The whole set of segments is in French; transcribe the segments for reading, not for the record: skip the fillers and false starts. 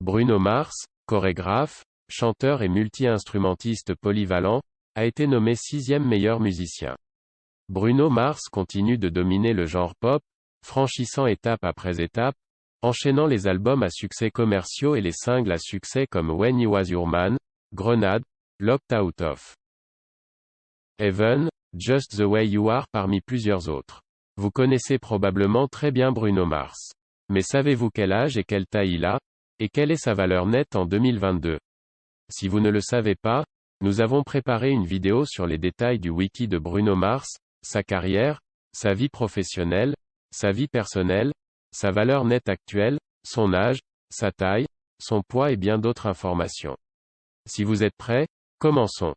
Bruno Mars, chorégraphe, chanteur et multi-instrumentiste polyvalent, a été nommé 6e meilleur musicien. Bruno Mars continue de dominer le genre pop, franchissant étape après étape, enchaînant les albums à succès commerciaux et les singles à succès comme When You Was Your Man, Grenade, Locked Out of Heaven, Just the Way You Are parmi plusieurs autres. Vous connaissez probablement très bien Bruno Mars. Mais savez-vous quel âge et quelle taille il a, et quelle est sa valeur nette en 2022? Si vous ne le savez pas, nous avons préparé une vidéo sur les détails du wiki de Bruno Mars, sa carrière, sa vie professionnelle, sa vie personnelle, sa valeur nette actuelle, son âge, sa taille, son poids et bien d'autres informations. Si vous êtes prêts, commençons.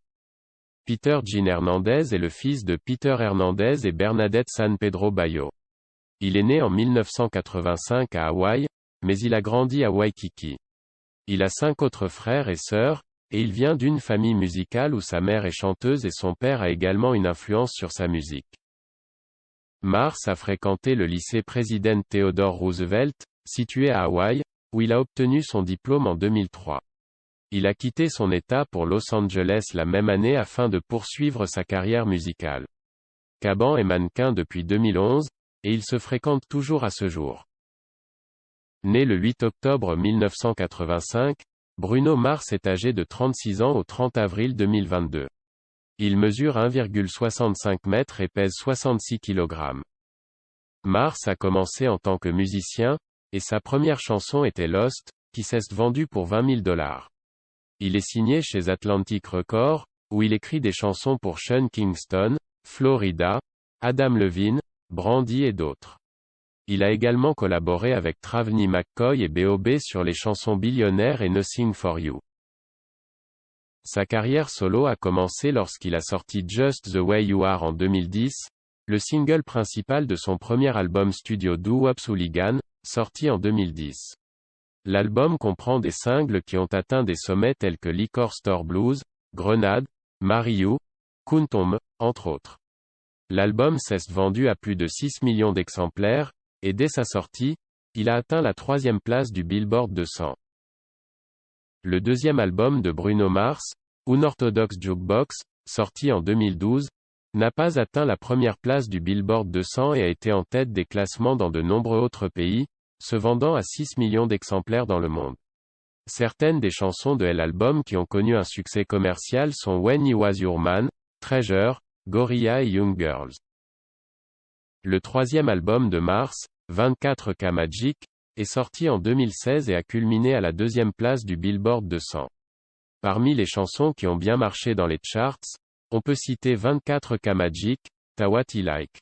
Peter Gene Hernandez est le fils de Peter Hernandez et Bernadette San Pedro Bayo. Il est né en 1985 à Hawaï, mais il a grandi à Waikiki. Il a 5 autres frères et sœurs, et il vient d'une famille musicale où sa mère est chanteuse et son père a également une influence sur sa musique. Mars a fréquenté le lycée Président Theodore Roosevelt, situé à Hawaï, où il a obtenu son diplôme en 2003. Il a quitté son État pour Los Angeles la même année afin de poursuivre sa carrière musicale. Caban est mannequin depuis 2011, et il se fréquente toujours à ce jour. Né le 8 octobre 1985, Bruno Mars est âgé de 36 ans au 30 avril 2022. Il mesure 1,65 m et pèse 66 kg. Mars a commencé en tant que musicien, et sa première chanson était Lost, qui s'est vendue pour $20 000. Il est signé chez Atlantic Records, où il écrit des chansons pour Sean Kingston, Florida, Adam Levine, Brandy et d'autres. Il a également collaboré avec Travnie McCoy et B.O.B. sur les chansons Billionaire et Nothing for You. Sa carrière solo a commencé lorsqu'il a sorti Just the Way You Are en 2010, le single principal de son premier album studio Doo Wop Hooligan, sorti en 2010. L'album comprend des singles qui ont atteint des sommets tels que Liquor Store Blues, Grenade, Marry You, Kuntom, entre autres. L'album s'est vendu à plus de 6 millions d'exemplaires, et dès sa sortie, il a atteint la 3e place du Billboard 200. Le deuxième album de Bruno Mars, Unorthodox Jukebox, sorti en 2012, n'a pas atteint la première place du Billboard 200 et a été en tête des classements dans de nombreux autres pays, se vendant à 6 millions d'exemplaires dans le monde. Certaines des chansons de l'album qui ont connu un succès commercial sont When You Was Your Man, Treasure, Gorilla et Young Girls. Le troisième album de Mars, 24K Magic, est sorti en 2016 et a culminé à la 2e place du Billboard 200. Parmi les chansons qui ont bien marché dans les charts, on peut citer 24K Magic, Ta What I Like,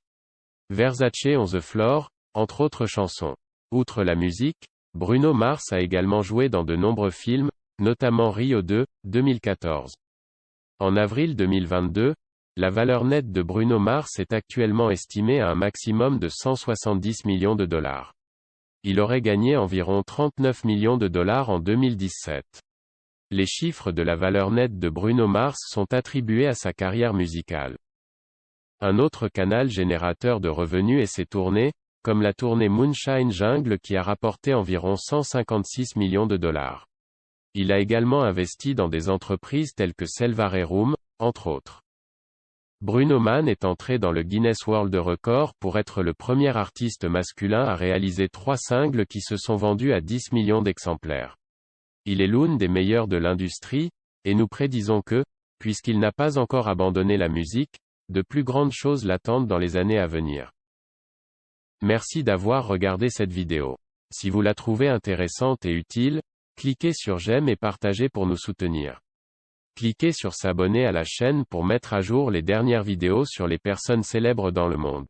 Versace on the Floor, entre autres chansons. Outre la musique, Bruno Mars a également joué dans de nombreux films, notamment Rio 2, 2014. En avril 2022, la valeur nette de Bruno Mars est actuellement estimée à un maximum de $170 millions. Il aurait gagné environ $39 millions en 2017. Les chiffres de la valeur nette de Bruno Mars sont attribués à sa carrière musicale. Un autre canal générateur de revenus est ses tournées, comme la tournée Moonshine Jungle qui a rapporté environ $156 millions. Il a également investi dans des entreprises telles que Selva Room, entre autres. Bruno Mars est entré dans le Guinness World Record pour être le premier artiste masculin à réaliser 3 singles qui se sont vendus à 10 millions d'exemplaires. Il est l'une des meilleures de l'industrie, et nous prédisons que, puisqu'il n'a pas encore abandonné la musique, de plus grandes choses l'attendent dans les années à venir. Merci d'avoir regardé cette vidéo. Si vous la trouvez intéressante et utile, cliquez sur j'aime et partagez pour nous soutenir. Cliquez sur s'abonner à la chaîne pour mettre à jour les dernières vidéos sur les personnes célèbres dans le monde.